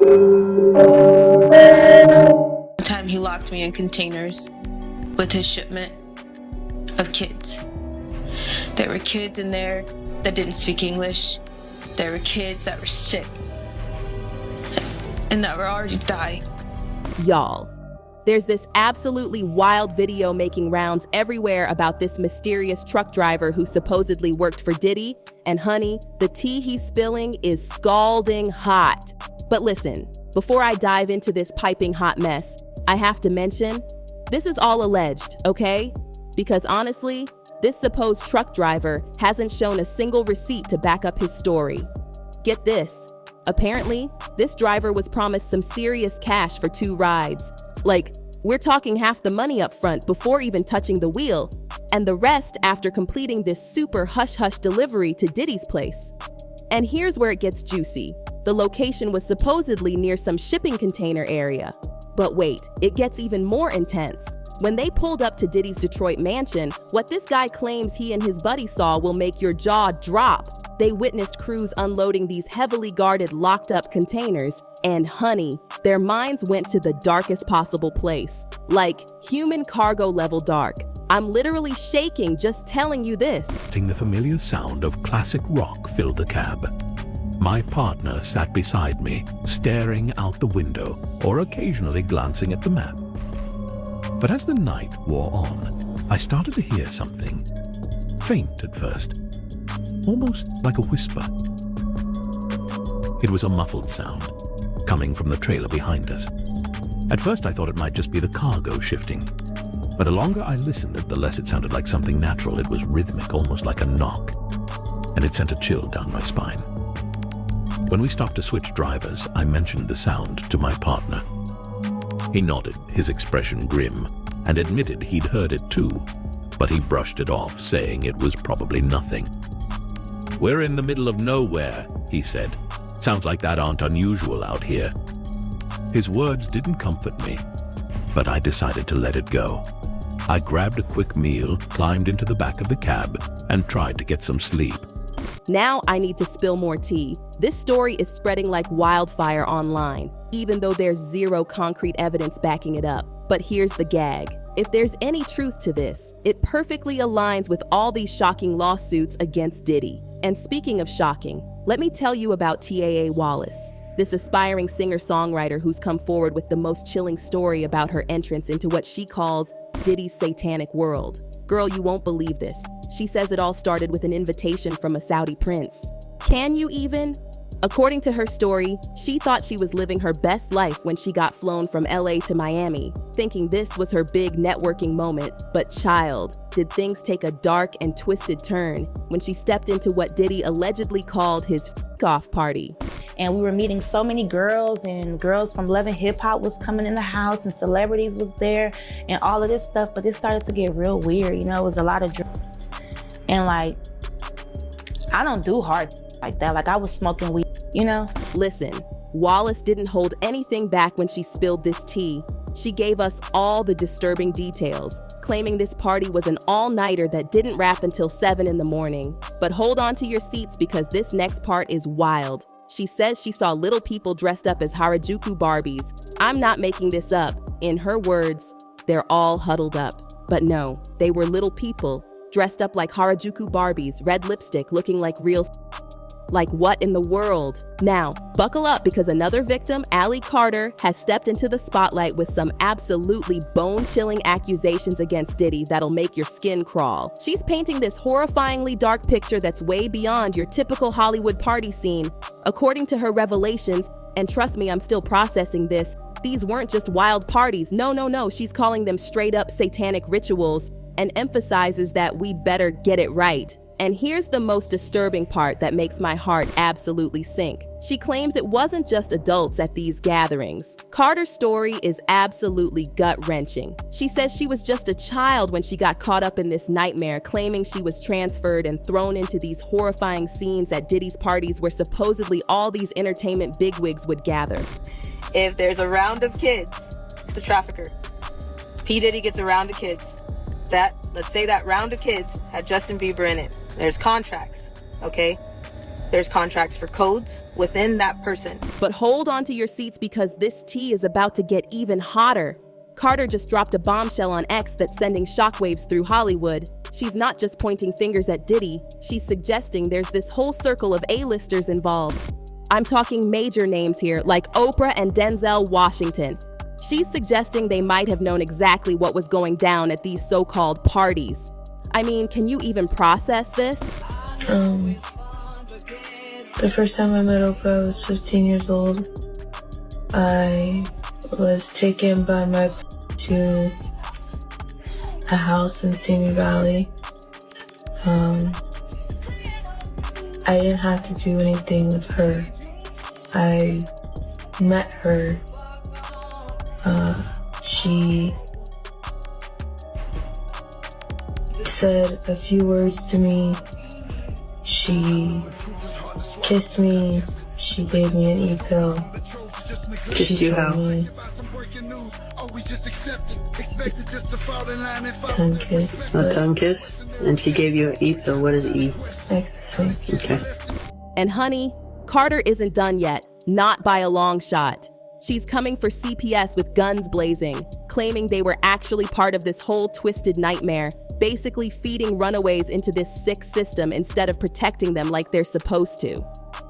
The time he locked me in containers with his shipment of kids. There were kids in there that didn't speak English. There were kids that were sick and that were already dying. Y'all, there's this absolutely wild video making rounds everywhere about this mysterious truck driver who supposedly worked for Diddy. And honey, the tea he's spilling is scalding hot. But listen, before I dive into this piping hot mess, I have to mention, this is all alleged, okay? Because honestly, this supposed truck driver hasn't shown a single receipt to back up his story. Get this, apparently, this driver was promised some serious cash for 2 rides. Like, we're talking half the money up front before even touching the wheel, and the rest after completing this super hush-hush delivery to Diddy's place. And here's where it gets juicy. The location was supposedly near some shipping container area. But wait, it gets even more intense. When they pulled up to Diddy's Detroit mansion, what this guy claims he and his buddy saw will make your jaw drop. They witnessed crews unloading these heavily guarded, locked-up containers, and honey, their minds went to the darkest possible place. Like, human cargo level dark. I'm literally shaking just telling you this. The familiar sound of classic rock filled the cab. My partner sat beside me, staring out the window or occasionally glancing at the map. But as the night wore on, I started to hear something. Faint at first, almost like a whisper. It was a muffled sound, coming from the trailer behind us. At first I thought it might just be the cargo shifting, but the longer I listened, the less it sounded like something natural. It was rhythmic, almost like a knock, and it sent a chill down my spine. When we stopped to switch drivers, I mentioned the sound to my partner. He nodded, his expression grim, and admitted he'd heard it too, but he brushed it off, saying it was probably nothing. "We're in the middle of nowhere," he said. "Sounds like that aren't unusual out here." His words didn't comfort me, but I decided to let it go. I grabbed a quick meal, climbed into the back of the cab, and tried to get some sleep. Now I need to spill more tea. This story is spreading like wildfire online, even though there's zero concrete evidence backing it up. But here's the gag. If there's any truth to this, it perfectly aligns with all these shocking lawsuits against Diddy. And speaking of shocking, let me tell you about TAA Wallace, this aspiring singer-songwriter who's come forward with the most chilling story about her entrance into what she calls Diddy's satanic world. Girl, you won't believe this. She says it all started with an invitation from a Saudi prince. Can you even? According to her story, she thought she was living her best life when she got flown from LA to Miami, thinking this was her big networking moment. But child, did things take a dark and twisted turn when she stepped into what Diddy allegedly called his f***off party. And we were meeting so many girls, and girls from Love and Hip Hop was coming in the house, and celebrities was there, and all of this stuff. But it started to get real weird, you know. It was a lot of drugs, and like, I don't do hard like that. Like, I was smoking weed, you know. Listen, Wallace didn't hold anything back when she spilled this tea. She gave us all the disturbing details, claiming this party was an all-nighter that didn't wrap until 7 in the morning. But hold on to your seats because this next part is wild. She says she saw little people dressed up as Harajuku Barbies. I'm not making this up. In her words, they're all huddled up. But no, they were little people, dressed up like Harajuku Barbies, red lipstick, looking like real. Like, what in the world? Now, buckle up because another victim, Allie Carter, has stepped into the spotlight with some absolutely bone-chilling accusations against Diddy that'll make your skin crawl. She's painting this horrifyingly dark picture that's way beyond your typical Hollywood party scene. According to her revelations, and trust me, I'm still processing this, these weren't just wild parties. No, she's calling them straight-up satanic rituals and emphasizes that we better get it right. And here's the most disturbing part that makes my heart absolutely sink. She claims it wasn't just adults at these gatherings. Carter's story is absolutely gut-wrenching. She says she was just a child when she got caught up in this nightmare, claiming she was transferred and thrown into these horrifying scenes at Diddy's parties where supposedly all these entertainment bigwigs would gather. If there's a round of kids, it's the trafficker. P. Diddy gets a round of kids. Let's say that round of kids had Justin Bieber in it. There's contracts, okay? There's contracts for codes within that person. But hold on to your seats because this tea is about to get even hotter. Carter just dropped a bombshell on X that's sending shockwaves through Hollywood. She's not just pointing fingers at Diddy, she's suggesting there's this whole circle of A-listers involved. I'm talking major names here, like Oprah and Denzel Washington. She's suggesting they might have known exactly what was going down at these so-called parties. I mean, can you even process this? The first time I met Oprah, I was 15 years old. I was taken by my to a house in Simi Valley. I didn't have to do anything with her. I met her. She said a few words to me. She kissed me. She gave me an e-pill. Kissed you how? Tongue kiss. A tongue kiss? And she gave you an e-pill. What is E? Ecstasy. Okay. And honey, Carter isn't done yet, not by a long shot. She's coming for CPS with guns blazing, claiming they were actually part of this whole twisted nightmare, basically feeding runaways into this sick system instead of protecting them like they're supposed to.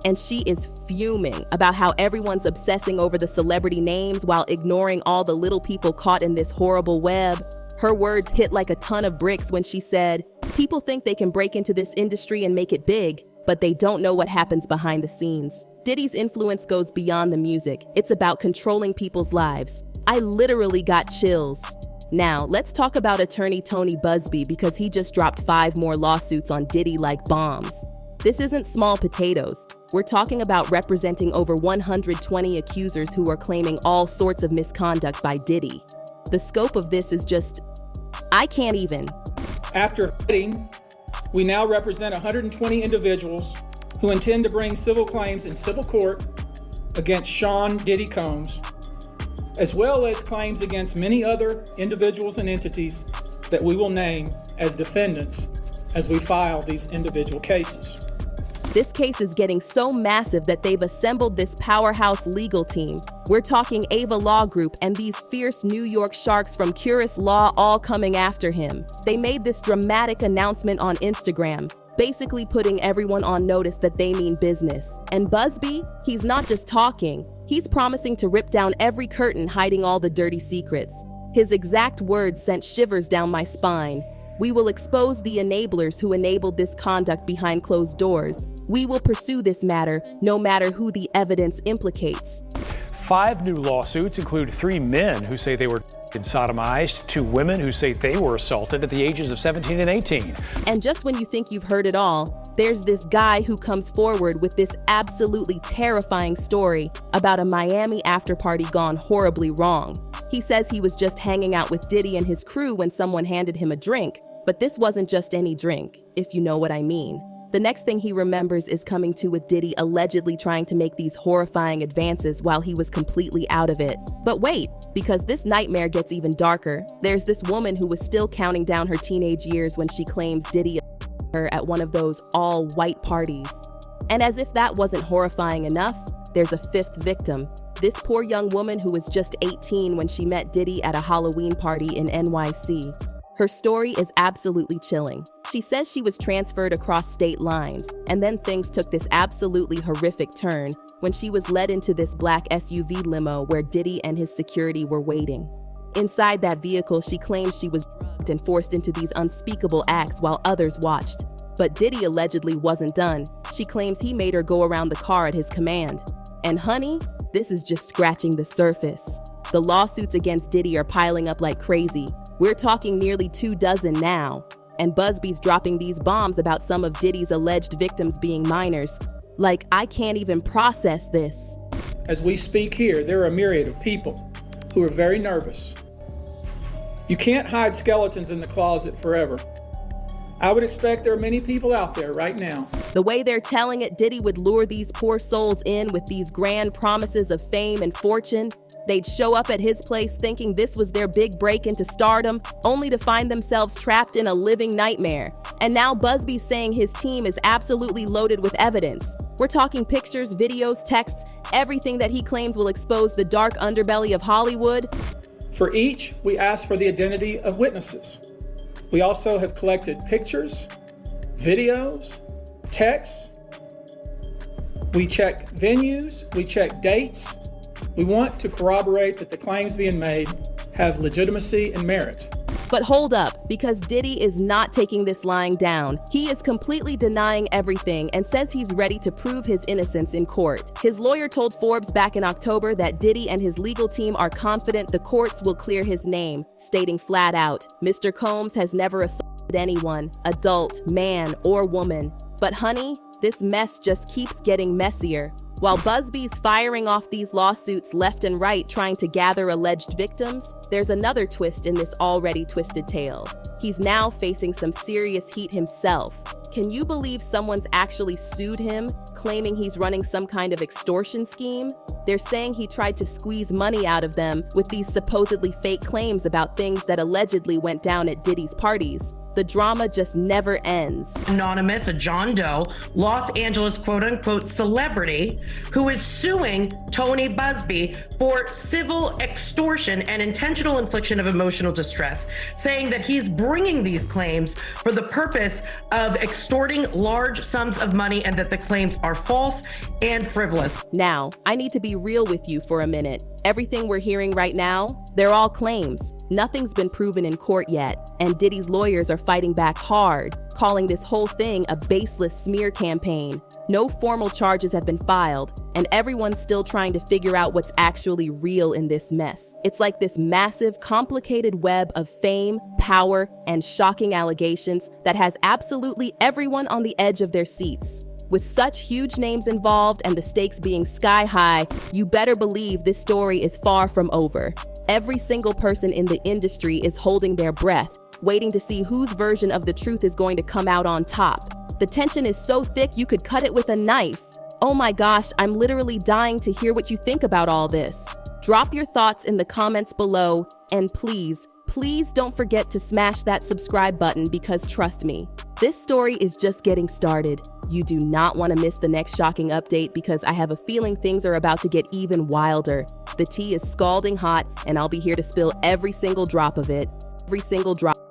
And she is fuming about how everyone's obsessing over the celebrity names while ignoring all the little people caught in this horrible web. Her words hit like a ton of bricks when she said, "People think they can break into this industry and make it big, but they don't know what happens behind the scenes." Diddy's influence goes beyond the music. It's about controlling people's lives. I literally got chills. Now, let's talk about attorney Tony Busby because he just dropped 5 more lawsuits on Diddy like bombs. This isn't small potatoes. We're talking about representing over 120 accusers who are claiming all sorts of misconduct by Diddy. The scope of this is just, I can't even. After vetting, we now represent 120 individuals who intend to bring civil claims in civil court against Sean Diddy Combs, as well as claims against many other individuals and entities that we will name as defendants as we file these individual cases. This case is getting so massive that they've assembled this powerhouse legal team. We're talking Ava Law Group and these fierce New York sharks from Curis Law all coming after him. They made this dramatic announcement on Instagram, basically putting everyone on notice that they mean business. And Busby, he's not just talking, he's promising to rip down every curtain hiding all the dirty secrets. His exact words sent shivers down my spine. We will expose the enablers who enabled this conduct behind closed doors. We will pursue this matter, no matter who the evidence implicates. 5 new lawsuits include 3 men who say they were sodomized, 2 women who say they were assaulted at the ages of 17 and 18. And just when you think you've heard it all, there's this guy who comes forward with this absolutely terrifying story about a Miami after-party gone horribly wrong. He says he was just hanging out with Diddy and his crew when someone handed him a drink, but this wasn't just any drink, if you know what I mean. The next thing he remembers is coming to with Diddy allegedly trying to make these horrifying advances while he was completely out of it. But wait, because this nightmare gets even darker. There's this woman who was still counting down her teenage years when she claims Diddy her at one of those all-white parties. And as if that wasn't horrifying enough, there's a 5th victim. This poor young woman who was just 18 when she met Diddy at a Halloween party in NYC. Her story is absolutely chilling. She says she was transferred across state lines, and then things took this absolutely horrific turn when she was led into this black SUV limo where Diddy and his security were waiting. Inside that vehicle, she claims she was drugged and forced into these unspeakable acts while others watched. But Diddy allegedly wasn't done. She claims he made her go around the car at his command. And honey, this is just scratching the surface. The lawsuits against Diddy are piling up like crazy. We're talking nearly 24 now. And Busby's dropping these bombs about some of Diddy's alleged victims being minors. Like, I can't even process this. As we speak here, there are a myriad of people who are very nervous. You can't hide skeletons in the closet forever. I would expect there are many people out there right now. The way they're telling it, Diddy would lure these poor souls in with these grand promises of fame and fortune. They'd show up at his place thinking this was their big break into stardom, only to find themselves trapped in a living nightmare. And now Busby's saying his team is absolutely loaded with evidence. We're talking pictures, videos, texts, everything that he claims will expose the dark underbelly of Hollywood. For each, we ask for the identity of witnesses. We also have collected pictures, videos, texts. We check venues, we check dates. We want to corroborate that the claims being made have legitimacy and merit. But hold up, because Diddy is not taking this lying down. He is completely denying everything and says he's ready to prove his innocence in court. His lawyer told Forbes back in October that Diddy and his legal team are confident the courts will clear his name, stating flat out, Mr. Combs has never assaulted anyone, adult, man, or woman. But honey, this mess just keeps getting messier. While Busby's firing off these lawsuits left and right trying to gather alleged victims, there's another twist in this already twisted tale. He's now facing some serious heat himself. Can you believe someone's actually sued him, claiming he's running some kind of extortion scheme? They're saying he tried to squeeze money out of them with these supposedly fake claims about things that allegedly went down at Diddy's parties. The drama just never ends. Anonymous, a John Doe, Los Angeles quote-unquote celebrity who is suing Tony Busby for civil extortion and intentional infliction of emotional distress, saying that he's bringing these claims for the purpose of extorting large sums of money and that the claims are false and frivolous. Now, I need to be real with you for a minute. Everything we're hearing right now, they're all claims. Nothing's been proven in court yet, and Diddy's lawyers are fighting back hard, calling this whole thing a baseless smear campaign. No formal charges have been filed, and everyone's still trying to figure out what's actually real in this mess. It's like this massive, complicated web of fame, power, and shocking allegations that has absolutely everyone on the edge of their seats. With such huge names involved and the stakes being sky high, you better believe this story is far from over. Every single person in the industry is holding their breath, waiting to see whose version of the truth is going to come out on top. The tension is so thick you could cut it with a knife. Oh my gosh, I'm literally dying to hear what you think about all this. Drop your thoughts in the comments below, and please don't forget to smash that subscribe button because trust me, this story is just getting started. You do not want to miss the next shocking update because I have a feeling things are about to get even wilder. The tea is scalding hot and I'll be here to spill every single drop of it. Every single drop.